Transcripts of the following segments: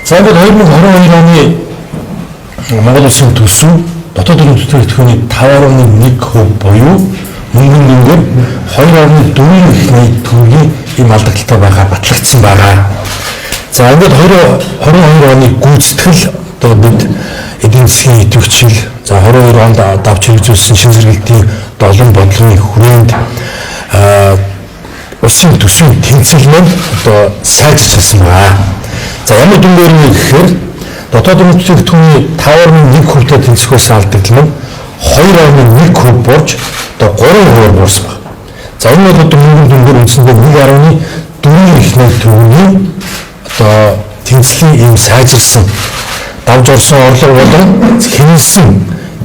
За ингээд 2022 оны Монгол улсын төсөв дотоод өрнөлтийн тэтгэврийн 5.1% буюу мөнгөн дүнгээр 2.4 их найд төгрөгийн ийм алдагдaltaй байгаа батлагдсан байгаа. За ингээд 2022 оны гүйцэтгэл одоо бид эдийн засгийн идэвхжил за 22 онд давж хэрэгжүүлсэн шинэ зэрэгэлтийн долон бодлогын хүрээнд улсын төсвийн тэнцэл маань одоо сайжирсан байна. За ямар дүнгээр нь гэхээр дотоод өрнөлтийн тэтгэврийн 5.1%-тэй тэнцэх байсан алдагдал нь 2.1% буурж одоо 3% буурсан байна. За энэ бол одоо мөнгөн дүнгээр үндсэндээ 1.4 их найд төгрөгийн одоо тэнцлийн ийм сайжирсан давж орсон орлого болон хянасан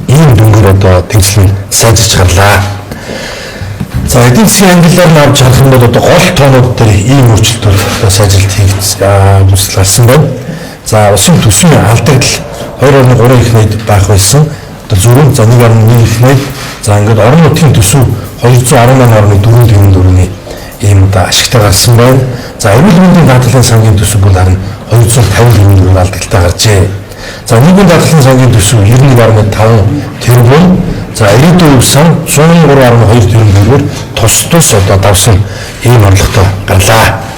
ийм дүнгээр одоо тэнцлийн сайжирч гарлаа. За эдийн засгийн ангиллаар нь авч харах юм бол одоо гол тоонууд дээр ийм өөрчлөлтөөр сайжилт хийгдсэн байна. За улсын төсвийн алдагдал 2.3 их найд байх байсан. Одоо зөвхөн за 1.1 их найд за ингээд орон нутгийн төсөв 218.4 ийм одоо ашигтай гарсан байна. За эрүүл мэндийн даатгалын сангийн төсөв бол харин 250 алдагдaltaй гарчээ. За нийгмийн даатгалын сангийн төсөв 91.5 тэрбум за ирээдүйн сан 103.2 тэрбумээр тус одоо давсан ийм орлоготой гарлаа.